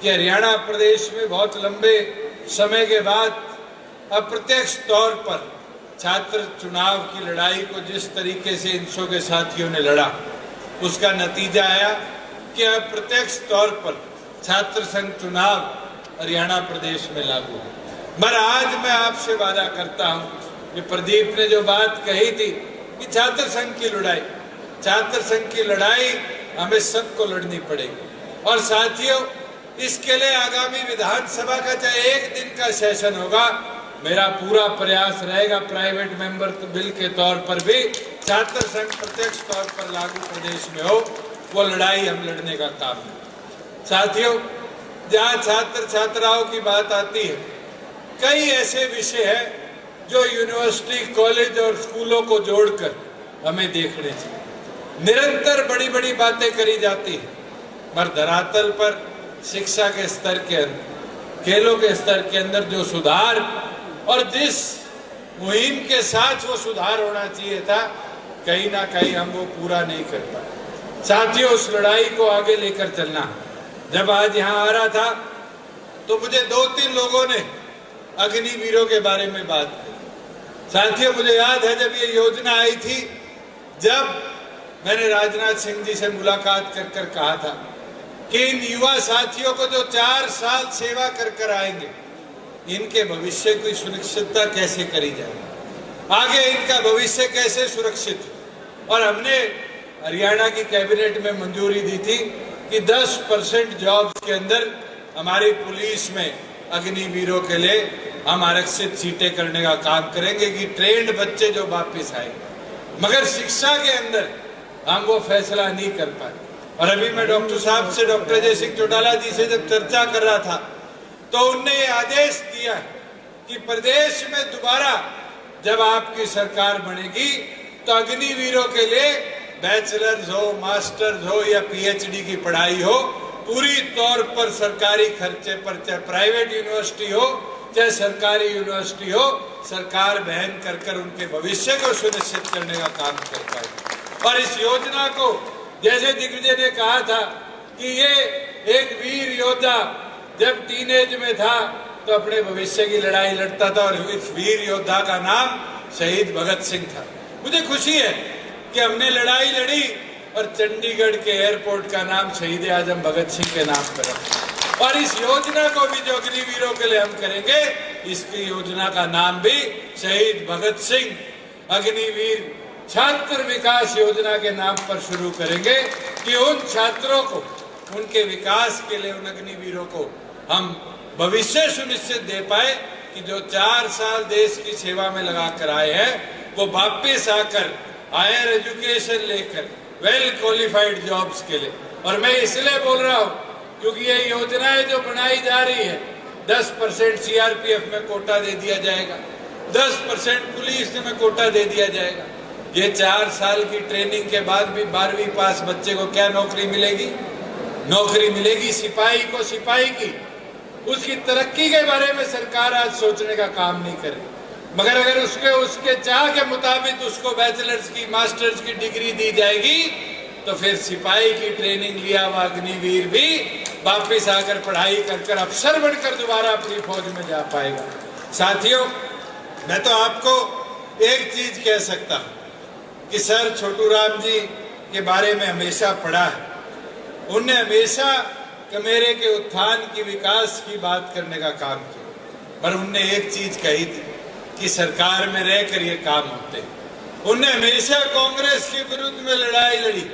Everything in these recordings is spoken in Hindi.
कि हरियाणा प्रदेश में बहुत लंबे समय के बाद अप्रत्यक्ष तौर पर छात्र चुनाव की लड़ाई को जिस तरीके से इनसो के साथियों ने लड़ा, उसका नतीजा आया कि अप्रत्यक्ष तौर पर छात्र संघ चुनाव हरियाणा प्रदेश में लागू है। मगर आज मैं आपसे वादा करता हूं कि प्रदीप ने जो बात कही थी कि छात्र संघ की लड़ाई हमें सबको लड़नी पड़ेगी। और साथियों, इसके लिए आगामी विधानसभा का चाहे एक दिन का सेशन होगा, मेरा पूरा प्रयास रहेगा प्राइवेट मेंबर बिल के तौर पर भी छात्र संघ प्रत्यक्ष तौर पर लागू प्रदेश में हो, वो लड़ाई हम लड़ने का काम है। साथियों, जहाँ छात्र छात्राओं की बात आती है, कई ऐसे विषय हैं जो यूनिवर्सिटी, कॉलेज और स्कूलों को जोड़कर हमें देखने चाहिए। निरंतर बड़ी बड़ी बातें करी जाती है, पर धरातल पर शिक्षा के स्तर के अंदर, खेलों के स्तर के अंदर जो सुधार और जिस मुहिम के साथ वो सुधार होना चाहिए था, कहीं ना कहीं हम वो पूरा नहीं कर पाए। साथियों, उस लड़ाई को आगे लेकर चलना। जब आज यहाँ आ रहा था तो मुझे 2-3 लोगों ने अग्निवीरों के बारे में बात की। साथियों, मुझे याद है जब ये योजना आई थी, जब मैंने राजनाथ सिंह जी से मुलाकात कर कहा था कि इन युवा साथियों को जो 4 साल सेवा कर आएंगे, इनके भविष्य की सुनिश्चितता कैसे करी जाए, आगे इनका भविष्य कैसे सुरक्षित। और हमने हरियाणा की कैबिनेट में मंजूरी दी थी कि 10% जॉब्स के अंदर हमारी पुलिस में अग्निवीरों के लिए हम आरक्षित सीटें करने का काम करेंगे कि ट्रेंड बच्चे जो वापस आए। मगर शिक्षा के अंदर हम वो फैसला नहीं कर पाए। और अभी मैं डॉक्टर साहब से, डॉक्टर अजय सिंह चौटाला जी से जब चर्चा कर रहा था, तो उनने ये आदेश दिया कि प्रदेश में दोबारा जब आपकी सरकार बनेगी तो अग्निवीरों के लिए बैचलर्स हो, मास्टर्स हो या पीएचडी की पढ़ाई हो, पूरी तौर पर सरकारी खर्चे पर, चाहे प्राइवेट यूनिवर्सिटी हो चाहे सरकारी यूनिवर्सिटी हो, सरकार वहन कर उनके भविष्य को सुनिश्चित करने का काम कर पाए। और इस योजना को, जैसे दिग्विजय ने कहा था कि ये एक वीर योद्धा जब टीनेज में था तो अपने भविष्य की लड़ाई लड़ता था, और इस वीर योद्धा का नाम शहीद भगत सिंह था। मुझे खुशी है कि हमने लड़ाई लड़ी और चंडीगढ़ के एयरपोर्ट का नाम शहीद आजम भगत सिंह के नाम पर रखा। और इस योजना को भी जो अग्निवीरों के लिए हम करेंगे, इसकी योजना का नाम भी शहीद भगत सिंह अग्निवीर छात्र विकास योजना के नाम पर शुरू करेंगे कि उन छात्रों को, उनके विकास के लिए, उन अग्निवीरों को हम भविष्य सुनिश्चित दे पाए कि जो 4 साल देश की सेवा में लगा कर आए हैं, वो वापिस आकर हायर एजुकेशन लेकर वेल क्वालिफाइड जॉब्स के लिए। और मैं इसलिए बोल रहा हूँ क्योंकि ये योजनाएं जो बनाई जा रही है, 10% सीआरपीएफ में कोटा दे दिया जाएगा, 10% पुलिस में कोटा दे दिया जाएगा। ये 4 साल की ट्रेनिंग के बाद भी 12वीं पास बच्चे को क्या नौकरी मिलेगी? नौकरी मिलेगी सिपाही को सिपाही की। उसकी तरक्की के बारे में सरकार आज सोचने का काम नहीं करे, मगर अगर उसके चाह के मुताबिक उसको बैचलर्स की, मास्टर्स की डिग्री दी जाएगी, तो फिर सिपाही की ट्रेनिंग लिया हुआ अग्निवीर भी वापिस आकर पढ़ाई कर अफसर बनकर दोबारा अपनी फौज में जा पाएगा। साथियों, मैं तो आपको एक चीज कह सकता हूं कि सर छोटू राम जी के बारे में हमेशा पढ़ा है। उनने हमेशा कमेरे के उत्थान की, विकास की बात करने का काम किया, पर उनने एक चीज कही थी कि सरकार में रहकर ये काम होते। उनने हमेशा कांग्रेस के विरुद्ध में लड़ाई लड़ी,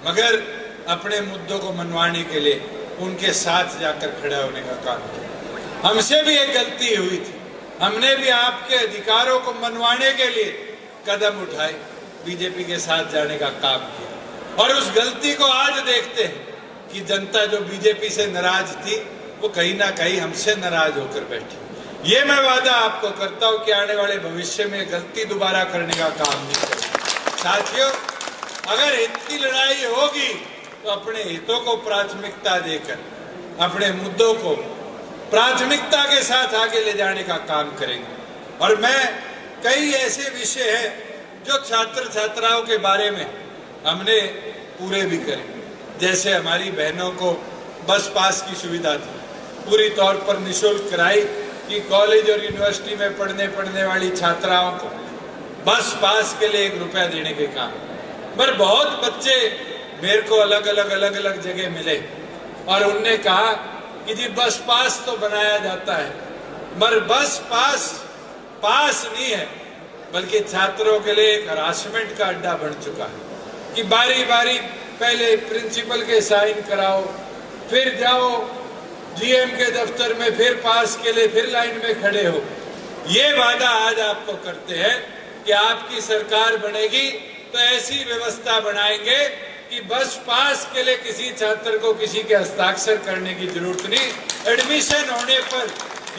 मगर अपने मुद्दों को मनवाने के लिए उनके साथ जाकर खड़ा होने का काम किया। हमसे भी एक गलती हुई थी, हमने भी आपके अधिकारों को मनवाने के लिए कदम उठाए, बीजेपी के साथ जाने का काम किया। और उस गलती को आज देखते हैं कि जनता जो बीजेपी से नाराज थी, वो कहीं ना कहीं हमसे नाराज होकर बैठी। ये मैं वादा आपको करता हूं कि आने वाले भविष्य में गलती दोबारा करने का काम नहीं करेंगे। साथियों, अगर हित की लड़ाई होगी तो अपने हितों को प्राथमिकता देकर, अपने मुद्दों को प्राथमिकता के साथ आगे ले जाने का काम करेंगे। और मैं कई ऐसे विषय हैं जो छात्र छात्राओं के बारे में हमने पूरे भी करे, जैसे हमारी बहनों को बस पास की सुविधा थी, पूरी तौर पर निःशुल्क कराई कि कॉलेज और यूनिवर्सिटी में पढ़ने वाली छात्राओं को बस पास के लिए 1 रुपया देने के काम। पर बहुत बच्चे मेरे को अलग अलग जगह मिले और उनने कहा कि जी बस पास तो बनाया जाता है, मगर बस पास नहीं है, बल्कि छात्रों के लिए एक हरासमेंट का अड्डा बन चुका है कि बारी बारी पहले प्रिंसिपल के साइन कराओ, फिर जाओ जीएम के दफ्तर में, फिर पास के लिए फिर लाइन में खड़े हो। ये वादा आज आपको करते हैं कि आपकी सरकार बनेगी तो ऐसी व्यवस्था बनाएंगे कि बस पास के लिए किसी छात्र को किसी के हस्ताक्षर करने की जरूरत नहीं। एडमिशन होने पर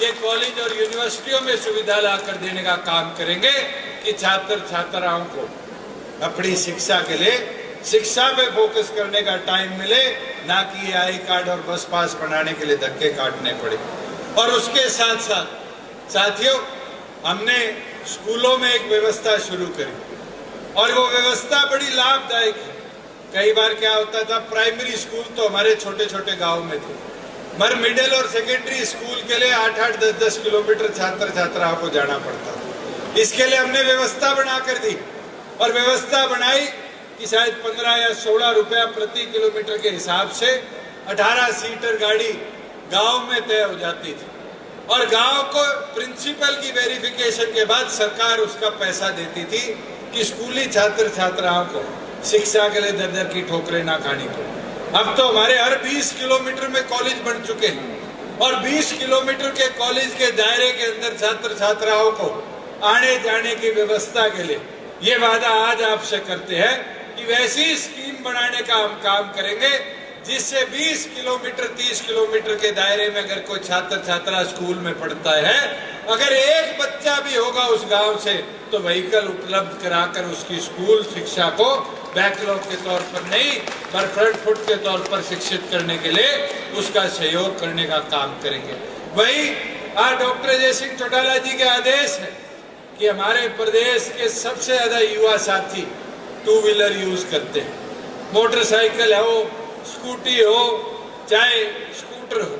ये कॉलेज और यूनिवर्सिटियों में सुविधा ला कर देने का काम करेंगे कि छात्र छात्राओं को अपनी शिक्षा के लिए शिक्षा पे फोकस करने का टाइम मिले, ना कि आई कार्ड और बस पास बनाने के लिए धक्के काटने पड़े। और उसके साथ साथ साथियों, हमने स्कूलों में एक व्यवस्था शुरू करी और वो व्यवस्था बड़ी लाभदायक है। कई बार क्या होता था, प्राइमरी स्कूल तो हमारे छोटे छोटे गांव में थे, मगर मिडिल और सेकेंडरी स्कूल के लिए 8-8, 10-10 किलोमीटर छात्र छात्राओं को जाना पड़ता था। इसके लिए हमने व्यवस्था बना कर दी और व्यवस्था बनाई कि शायद 15 या 16 रुपया प्रति किलोमीटर के हिसाब से 18 सीटर गाड़ी गांव में तय हो जाती थी और गांव को प्रिंसिपल की वेरिफिकेशन के बाद सरकार उसका पैसा देती थी कि स्कूली छात्र छात्राओं को शिक्षा के लिए दर-दर की ठोकरें ना खानी पड़े। अब तो हमारे हर 20 किलोमीटर में कॉलेज बन चुके हैं और 20 किलोमीटर के कॉलेज के दायरे के अंदर छात्र छात्राओं को आने जाने की व्यवस्था के लिए ये वादा आज आपसे करते हैं कि वैसी स्कीम बनाने का हम काम करेंगे जिससे 20 किलोमीटर 30 किलोमीटर के दायरे में अगर कोई छात्र छात्रा स्कूल में पढ़ता है, अगर एक बच्चा भी होगा उस गांव से, तो व्हीकल उपलब्ध कराकर उसकी स्कूल शिक्षा को बैकलॉग के तौर पर नहीं पर फ्रंट फुट के तौर पर शिक्षित करने के लिए उसका सहयोग करने का काम करेंगे। वही आज डॉक्टर जय सिंह चौटाला जी के आदेश है कि हमारे प्रदेश के सबसे ज्यादा युवा साथी 2 व्हीलर यूज करते हैं, मोटरसाइकिल हो, स्कूटी हो, चाहे स्कूटर हो।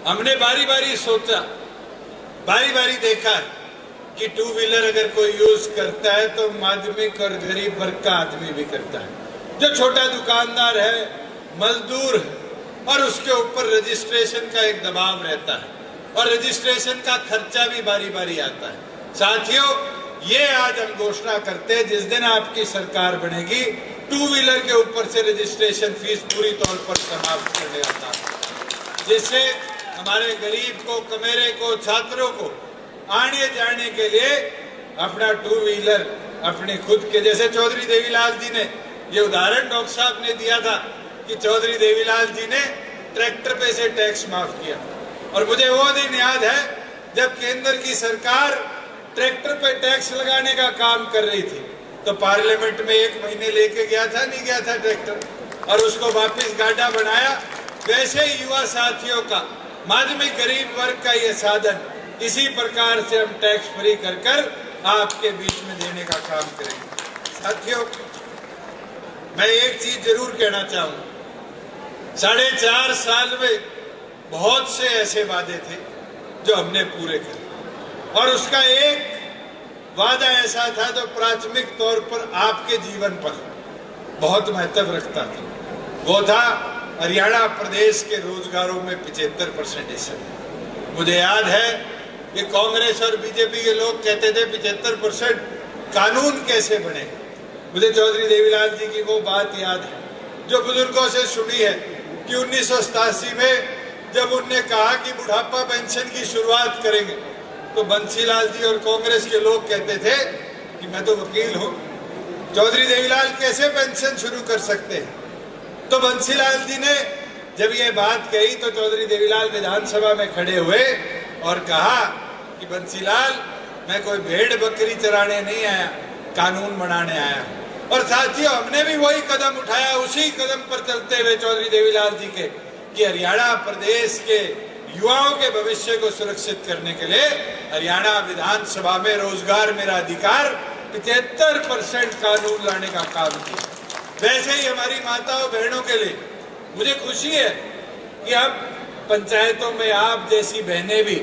हमने बारी बारी सोचा, बारी बारी देखा कि 2 व्हीलर अगर कोई यूज करता है तो माध्यमिक और गरीब वर्ग का आदमी भी करता है, जो छोटा दुकानदार है, मजदूर है, और उसके ऊपर रजिस्ट्रेशन का एक दबाव रहता है और रजिस्ट्रेशन का खर्चा भी बारी बारी आता है। साथियों, ये आज हम घोषणा करते हैं जिस दिन आपकी सरकार बनेगी 2 व्हीलर के ऊपर से रजिस्ट्रेशन फीस पूरी तौर पर समाप्त करने का काम, जिससे हमारे गरीब को, कमेरे को, छात्रों को आने जाने के लिए अपना 2 व्हीलर अपने खुद के, जैसे चौधरी देवीलाल जी ने ये उदाहरण डॉक्टर साहब ने दिया था कि चौधरी देवीलाल जी ने ट्रैक्टर पे से टैक्स माफ किया और मुझे वो दिन याद है जब केंद्र की सरकार ट्रैक्टर पे टैक्स लगाने का काम कर रही थी तो पार्लियामेंट में 1 महीने लेके गया था, नहीं गया था ट्रैक्टर, और उसको वापस गाड़ा बनाया। वैसे युवा साथियों का, माध्यमिक गरीब वर्ग का ये साधन इसी प्रकार से हम टैक्स फ्री कर कर आपके बीच में देने का काम करेंगे। साथियों, मैं एक चीज जरूर कहना चाहूंगा, 4.5 साल में बहुत से ऐसे वादे थे जो हमने पूरे करे और उसका एक वादा ऐसा था जो प्राथमिक तौर पर आपके जीवन पर बहुत महत्व रखता था। वो था हरियाणा प्रदेश के रोजगारों में 75% हिस्सा। मुझे याद है कि कांग्रेस और बीजेपी के लोग कहते थे 75% कानून कैसे बने। मुझे चौधरी देवीलाल जी की वो बात याद है जो बुजुर्गों से सुनी है कि 1987 में जब उनने कहा कि बुढ़ापा पेंशन की शुरुआत करेंगे तो बंसीलाल जी और कांग्रेस के लोग कहते थे कि मैं तो वकील हूं, चौधरी देवीलाल कैसे पेंशन शुरू कर सकते हैं। तो बंसीलाल जी ने जब ये बात कही तो चौधरी देवीलाल विधानसभा में खड़े हुए और कहा कि बंसीलाल, मैं कोई भेड़ बकरी चराने नहीं आया, कानून बनाने आया। और साथियों, हमने भी वही कदम उठाया, उसी कदम पर चलते हुए चौधरी देवीलाल जी के कि हरियाणा प्रदेश के युवाओं के भविष्य को सुरक्षित करने के लिए हरियाणा विधानसभा में रोजगार मेरा अधिकार 75% कानून लाने का काम किया। वैसे ही हमारी माताओं बहनों के लिए मुझे खुशी है कि अब पंचायतों में आप जैसी बहनें भी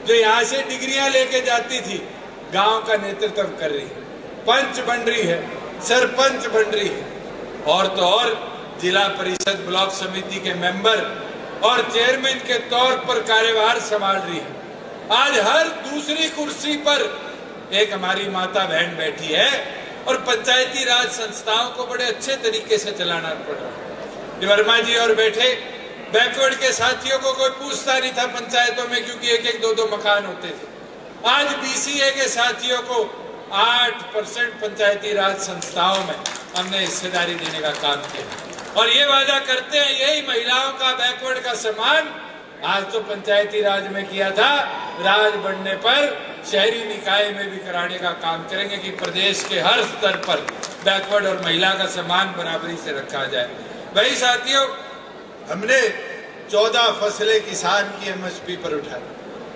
जो यहाँ से डिग्रियां लेके जाती थी, गांव का नेतृत्व कर रही है, पंच बन रही है, सरपंच बन रही है, और तो और जिला परिषद ब्लॉक समिति के मेंबर और चेयरमैन के तौर पर कार्यभार संभाल रही है। आज हर दूसरी कुर्सी पर एक हमारी माता बहन बैठी है और पंचायती राज संस्थाओं को बड़े अच्छे तरीके से चलाना पड़ रहा है। वर्मा जी और बैठे बैकवर्ड के साथियों को कोई पूछता नहीं था पंचायतों में, क्योंकि एक एक दो दो मकान होते थे। आज बीसीए के साथियों को 8% पंचायती राज संस्थाओं में हमने हिस्सेदारी देने का काम किया और ये वादा करते हैं यही महिलाओं का बैकवर्ड का सम्मान आज तो पंचायती राज में किया था, राज बढ़ने पर शहरी निकाय में भी कराने का काम करेंगे कि प्रदेश के हर स्तर पर बैकवर्ड और महिला का सम्मान बराबरी से रखा जाए। वही साथियों, हमने 14 फसलें किसान की एमएसपी पर उठाई।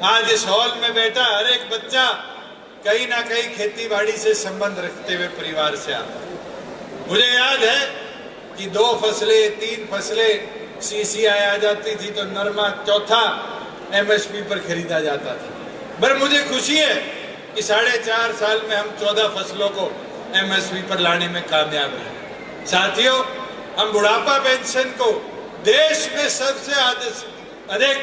आज इस हॉल में बैठा हर एक बच्चा कहीं ना कहीं खेती बाड़ी से संबंध रखते हुए परिवार से आता है। मुझे याद है कि 2 फसलें 3 फसलें सीसीआई आ जाती थी तो नरमा चौथा एमएसपी पर खरीदा जाता था। पर मुझे खुशी है कि 4.5 साल में हम 14 फसलों को एमएसपी पर लाने में कामयाब रहे। साथियों, हम बुढ़ापा पेंशन को देश में सबसे अधिक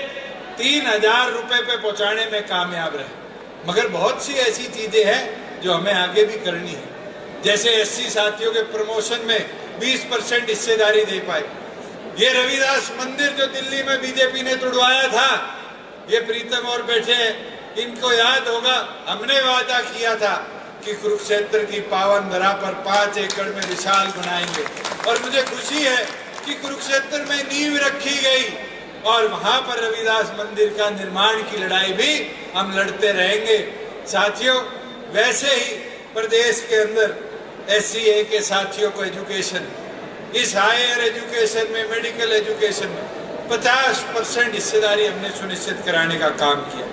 3,000 रुपए पे पहुंचाने में कामयाब रहे। मगर बहुत सी ऐसी चीजें हैं जो हमें आगे भी करनी है। जैसे एससी साथियों के प्रमोशन में 20% हिस्सेदारी दे पाए। ये रविदास मंदिर जो दिल्ली में बीजेपी ने तुड़वाया था, ये प्रीतम और बैठे हैं, इनको याद होगा, हमने वादा किया था कि कुरुक्षेत्र की पावन धरा पर 5 एकड़ में विशाल बनाएंगे और मुझे खुशी है कि कुरुक्षेत्र में नींव रखी गई और वहां पर रविदास मंदिर का निर्माण की लड़ाई भी हम लड़ते रहेंगे। साथियों, वैसे ही प्रदेश के अंदर एससीए के साथियों को एजुकेशन, इस हायर एजुकेशन में, मेडिकल एजुकेशन में 50% हिस्सेदारी हमने सुनिश्चित कराने का काम किया।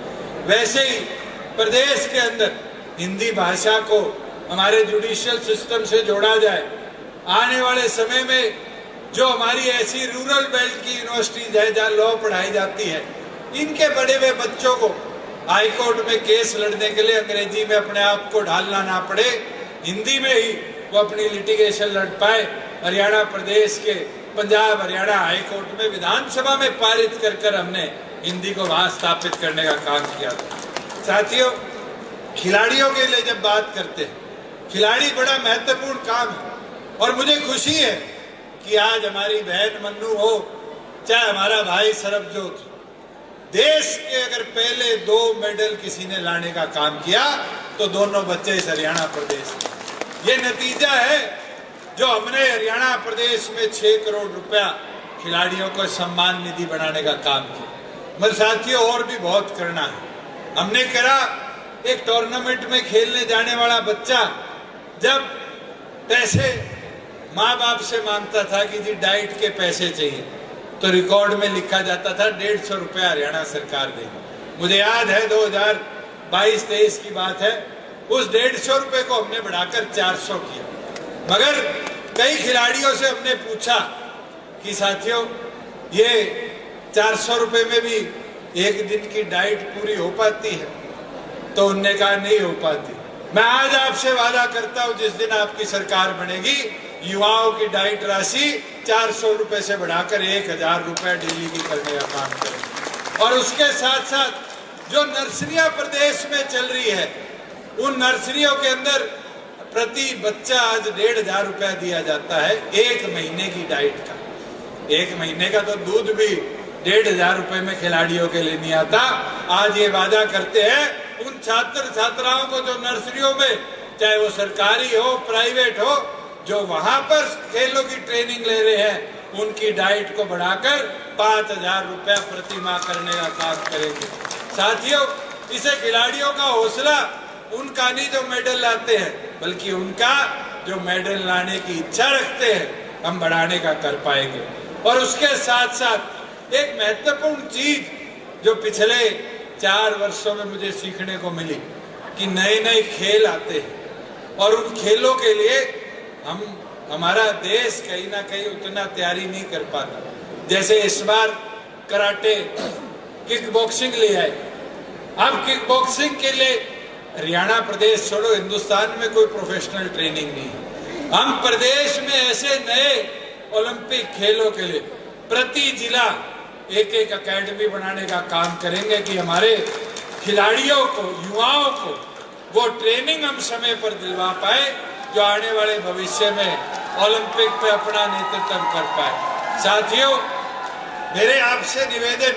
वैसे ही प्रदेश के अंदर हिंदी भाषा को हमारे जुडिशियल सिस्टम से जोड़ा जाए। आने वाले समय में जो हमारी ऐसी रूरल बेल्ट की यूनिवर्सिटीज है जहाँ लॉ पढ़ाई जाती है, इनके बड़े हुए बच्चों को हाई कोर्ट में केस लड़ने के लिए अंग्रेजी में अपने आप को ढालना ना पड़े, हिंदी में ही वो अपनी लिटिगेशन लड़ पाए। हरियाणा प्रदेश के पंजाब हरियाणा हाई कोर्ट में विधानसभा में पारित कर कर हमने हिंदी को वहां स्थापित करने का काम किया था। साथियों, खिलाड़ियों के लिए जब बात करते हैं, खिलाड़ी बड़ा महत्वपूर्ण काम है और मुझे खुशी है कि आज हमारी बहन मन्नू हो, चाहे हमारा भाई सरबजोत, देश के अगर पहले 2 मेडल किसी ने लाने का काम किया तो दोनों बच्चे इस हरियाणा प्रदेश के। ये नतीजा है जो हमने हरियाणा प्रदेश में 6 करोड़ रुपया खिलाड़ियों को सम्मान निधि बनाने का काम किया। मगर साथियों, और भी बहुत करना है। हमने करा, एक टूर्नामेंट में खेलने जाने वाला बच्चा जब पैसे माँ बाप से मांगता था कि जी डाइट के पैसे चाहिए, तो रिकॉर्ड में लिखा जाता था 150 रुपया हरियाणा सरकार देगी। मुझे याद है 2022-23 की बात है, उस 150 रुपए को हमने बढ़ाकर 400 किया। मगर कई खिलाड़ियों से हमने पूछा कि साथियों, ये 400 रुपए में भी एक दिन की डाइट पूरी हो पाती है? तो उनने कहा नहीं हो पाती। मैं आज आपसे वादा करता हूं, जिस दिन आपकी सरकार बनेगी, युवाओं की डाइट राशि 400 रुपए से बढ़ाकर 1000 रुपए डेली की करने का काम करेंगे। और उसके साथ साथ जो नर्सरियां प्रदेश में चल रही है, उन नर्सरियों के अंदर प्रति बच्चा आज 1500 रुपया दिया जाता है 1 महीने की डाइट का। 1 महीने का तो दूध भी 1500 रुपए में खिलाड़ियों के लिए नहीं आता। आज ये वादा करते हैं उन छात्र छात्राओं को जो नर्सरियों में, चाहे वो सरकारी हो प्राइवेट हो, जो वहां पर खेलों की ट्रेनिंग ले रहे हैं, उनकी डाइट को बढ़ाकर 5000 रुपया प्रति माह करने का काम करेंगे। साथियों, इसे खिलाड़ियों का हौसला उनका नहीं जो मेडल लाते हैं, बल्कि उनका जो मेडल लाने की इच्छा रखते हैं, हम बढ़ाने का कर पाएंगे। और उसके साथ साथ एक महत्वपूर्ण चीज जो पिछले 4 वर्षों में मुझे सीखने को मिली कि नए नए खेल आते हैं और उन खेलों के लिए हमारा देश कहीं ना कहीं उतना तैयारी नहीं कर पाता। जैसे इस बार कराटे, किक बॉक्सिंग ले आए। अब किक बॉक्सिंग के लिए हरियाणा प्रदेश छोड़ो, हिंदुस्तान में कोई प्रोफेशनल ट्रेनिंग नहीं है। हम प्रदेश में ऐसे नए ओलंपिक खेलों के लिए प्रति जिला एक एक एकेडमी बनाने का काम करेंगे कि हमारे खिलाड़ियों को, युवाओं को वो ट्रेनिंग हम समय पर दिलवा पाए जो आने वाले भविष्य में ओलंपिक पे अपना नेतृत्व कर पाए। साथियों, मेरे आपसे निवेदन,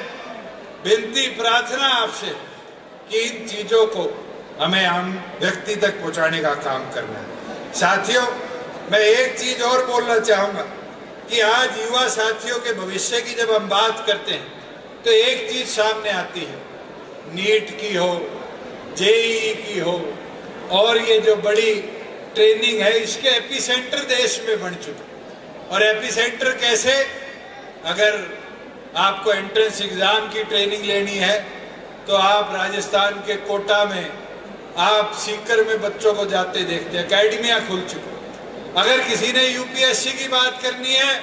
विनती, प्रार्थना आपसे कि इन चीजों को हमें आम व्यक्ति तक पहुंचाने का काम करना है। साथियों, मैं एक चीज और बोलना चाहूंगा कि आज युवा साथियों के भविष्य की जब हम बात करते हैं तो एक चीज सामने आती है, नीट की हो, जेईई की हो, और ये जो बड़ी ट्रेनिंग है इसके एपिसेंटर देश में बन चुके। और एपिसेंटर कैसे? अगर आपको एंट्रेंस एग्जाम की ट्रेनिंग लेनी है तो आप राजस्थान के कोटा में, आप सीकर में बच्चों को जाते देखते हैं, एकेडमियां खुल चुकी। अगर किसी ने यूपीएससी की बात करनी है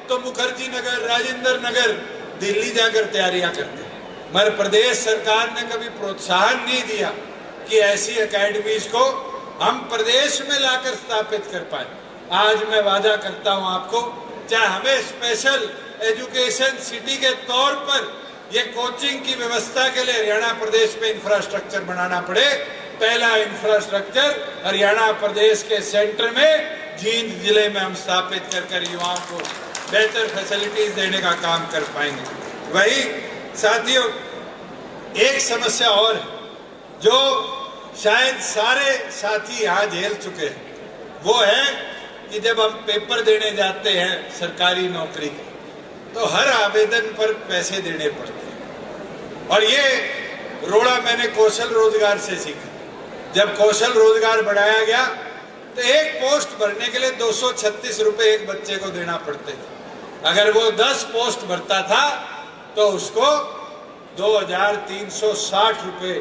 तो मुखर्जी नगर, राजेंद्र नगर, दिल्ली जाकर तैयारियां करते हैं। मगर प्रदेश सरकार ने कभी प्रोत्साहन नहीं दिया कि ऐसी एकेडमीज को हम प्रदेश में लाकर स्थापित कर पाए। आज मैं वादा करता हूं आपको, चाहे हमें स्पेशल एजुकेशन सिटी के तौर पर ये कोचिंग की व्यवस्था के लिए हरियाणा प्रदेश में इंफ्रास्ट्रक्चर बनाना पड़े, पहला इंफ्रास्ट्रक्चर हरियाणा प्रदेश के सेंटर में जींद जिले में हम स्थापित कर युवाओं को बेहतर फैसिलिटीज देने का काम कर पाएंगे। वही साथियों, एक समस्या और है जो शायद सारे साथी यहाँ झेल चुके हैं, वो है कि जब हम पेपर देने जाते हैं सरकारी नौकरी के तो हर आवेदन पर पैसे देने पड़ते हैं। और ये रोड़ा मैंने कौशल रोजगार से सीखा। जब कौशल रोजगार बढ़ाया गया तो एक पोस्ट भरने के लिए 236 रुपए एक बच्चे को देना पड़ते थे। अगर वो 10 पोस्ट भरता था तो उसको 2360 रुपए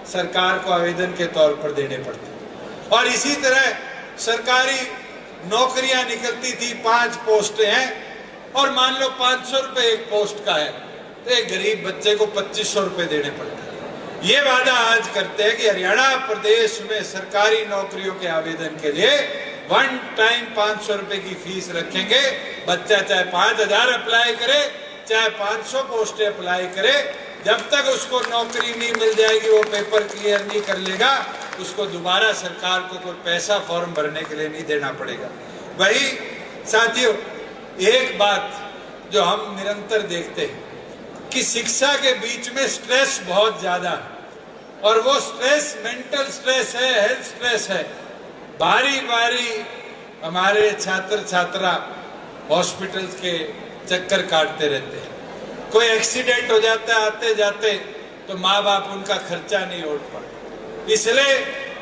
सरकार को आवेदन के तौर पर देने पड़ते। और इसी तरह सरकारी नौकरियां निकलती थी, 5 पोस्टें हैं और मान लो 500 रुपए एक पोस्ट का है तो एक गरीब बच्चे को 2500 रुपए देने पड़ते हैं। ये वादा आज करते हैं कि हरियाणा प्रदेश में सरकारी नौकरियों के आवेदन के लिए वन टाइम 500 रुपए की फीस रखेंगे। बच्चा चाहे 5000 अप्लाई करे, चाहे 500 पोस्टें अप्लाई करे, जब तक उसको नौकरी नहीं मिल जाएगी, वो पेपर क्लियर नहीं कर लेगा, उसको दोबारा सरकार को कोई पैसा फॉर्म भरने के लिए नहीं देना पड़ेगा। वही साथियों, एक बात जो हम निरंतर देखते हैं कि शिक्षा के बीच में स्ट्रेस बहुत ज्यादा है और वो स्ट्रेस मेंटल स्ट्रेस है, हेल्थ स्ट्रेस है। बारी बारी हमारे छात्र छात्रा हॉस्पिटल के चक्कर काटते रहते हैं। कोई एक्सीडेंट हो जाता है आते जाते तो माँ बाप उनका खर्चा नहीं उठ पाते। इसलिए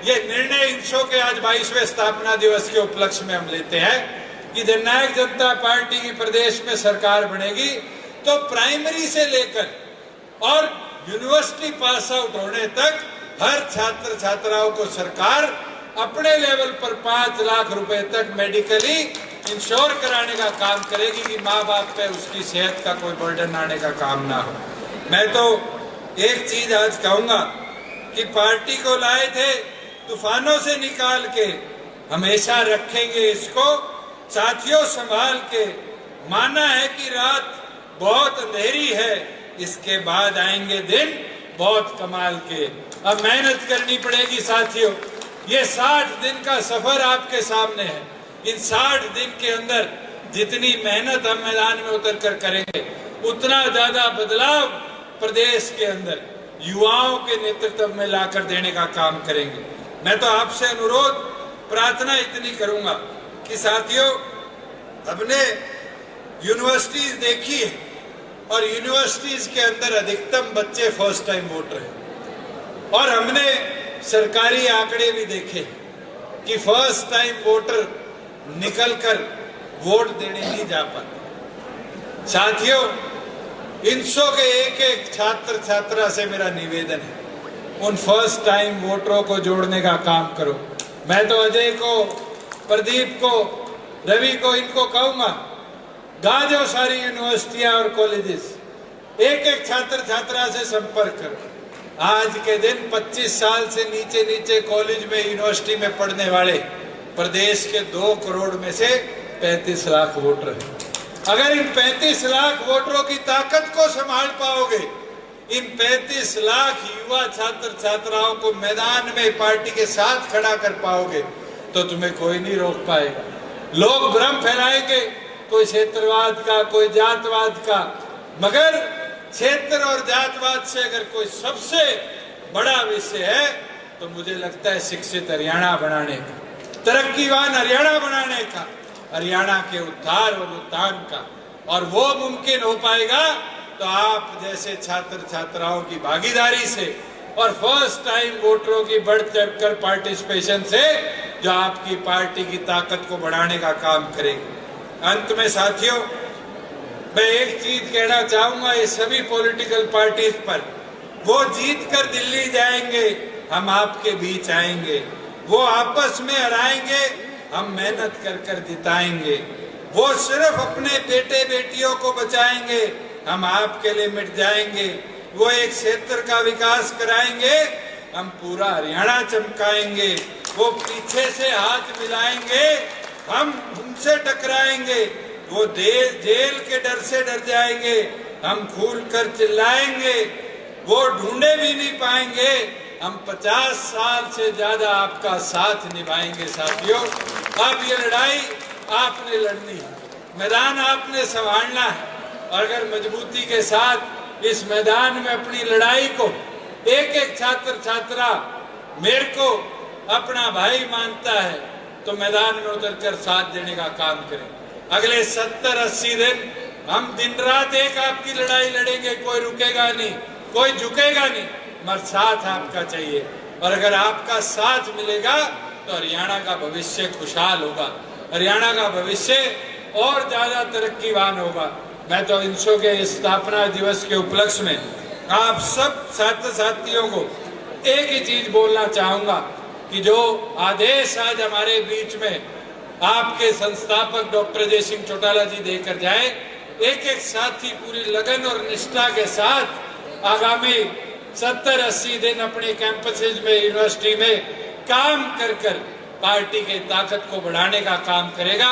ये निर्णय इंशो के आज 22वें स्थापना दिवस के उपलक्ष्य में हम लेते हैं कि जननायक जनता पार्टी की प्रदेश में सरकार बनेगी तो प्राइमरी से लेकर और यूनिवर्सिटी पास आउट होने तक हर छात्र छात्राओं को सरकार अपने लेवल पर 5 लाख रुपए तक मेडिकली इंश्योर कराने का काम करेगी कि माँ बाप पे उसकी सेहत का कोई बर्डन आने का काम ना हो। मैं तो एक चीज आज कहूंगा कि पार्टी को लाए थे तूफानों से निकाल के, हमेशा रखेंगे इसको साथियों संभाल के। माना है कि रात बहुत अंधेरी है, इसके बाद आएंगे दिन बहुत कमाल के। अब मेहनत करनी पड़ेगी साथियों। ये 60 दिन का सफर आपके सामने है। इन 60 दिन के अंदर जितनी मेहनत हम मैदान में उतर कर करेंगे उतना ज्यादा बदलाव प्रदेश के अंदर युवाओं के नेतृत्व में लाकर देने का काम करेंगे। मैं तो आपसे अनुरोध प्रार्थना इतनी करूंगा कि साथियों, हमने यूनिवर्सिटीज देखी है और यूनिवर्सिटीज के अंदर अधिकतम बच्चे फर्स्ट टाइम वोटर हैं और हमने सरकारी आंकड़े भी देखे कि फर्स्ट टाइम वोटर निकलकर वोट देने नहीं जा पाते। साथियों, इंसो के एक एक छात्र छात्रा से मेरा निवेदन है, उन फर्स्ट टाइम वोटरों को जोड़ने का काम करो। मैं तो अजय को, प्रदीप को, रवि को, इनको कहूंगा, गाजो सारी यूनिवर्सिटियां और कॉलेजेस एक एक छात्र छात्रा से संपर्क करो। आज के दिन 25 साल से नीचे नीचे कॉलेज में, यूनिवर्सिटी में पढ़ने वाले प्रदेश के 2 करोड़ में से 35 लाख वोटर हैं। अगर इन 35 लाख वोटरों की ताकत को संभाल पाओगे, इन 35 लाख युवा छात्र छात्राओं को मैदान में पार्टी के साथ खड़ा कर पाओगे, तो तुम्हें कोई नहीं रोक पाएगा। लोग भ्रम फैलाएंगे, कोई क्षेत्रवाद का, कोई जातवाद का, मगर क्षेत्र और जातवाद से अगर कोई सबसे बड़ा विषय है तो मुझे लगता है शिक्षित हरियाणा बनाने का, तरक्कीवान हरियाणा बनाने का, हरियाणा के उद्धार और उत्थान का। और वो मुमकिन हो पाएगा तो आप जैसे छात्र छात्राओं की भागीदारी से और फर्स्ट टाइम वोटरों की बढ़ चढ़कर पार्टिसिपेशन से, जो आपकी पार्टी की ताकत को बढ़ाने का काम करेगी। अंत में साथियों, मैं एक चीज कहना चाहूंगा ये सभी पॉलिटिकल पार्टीज पर, वो जीत कर दिल्ली जाएंगे, हम आपके बीच आएंगे। वो आपस में हराएंगे, हम मेहनत कर कर जिताएंगे। वो सिर्फ अपने बेटे बेटियों को बचाएंगे, हम आपके लिए मिट जाएंगे। वो एक क्षेत्र का विकास कराएंगे, हम पूरा हरियाणा चमकाएंगे। वो पीछे से हाथ मिलाएंगे, हम उनसे टकराएंगे। वो जेल के डर से डर जाएंगे, हम खुल कर चिल्लाएंगे। वो ढूंढे भी नहीं पाएंगे, हम 50 साल से ज्यादा आपका साथ निभाएंगे। साथियों, अब ये लड़ाई आपने लड़नी है, मैदान आपने संभालना है। और अगर मजबूती के साथ इस मैदान में अपनी लड़ाई को एक एक छात्र छात्रा मेरे को अपना भाई मानता है, तो मैदान में उतरकर साथ देने का काम करें। अगले 70-80 दिन हम दिन रात एक आपकी लड़ाई लड़ेंगे, कोई रुकेगा नहीं, कोई झुकेगा नहीं, मगर साथ आपका चाहिए। और अगर आपका साथ मिलेगा तो हरियाणा का भविष्य खुशहाल होगा, हरियाणा का भविष्य और ज्यादा तरक्कीवान होगा। मैं तो इंसो के स्थापना दिवस के उपलक्ष्य में आप सब छात्र छात्रियों को एक ही चीज बोलना चाहूंगा कि जो आदेश आज हमारे बीच में आपके संस्थापक डॉक्टर जय सिंह चौटाला जी देकर जाए, एक एक साथी पूरी लगन और निष्ठा के साथ आगामी 70-80 दिन अपने कैंपसेज में, यूनिवर्सिटी में काम कर कर पार्टी के ताकत को बढ़ाने का काम करेगा।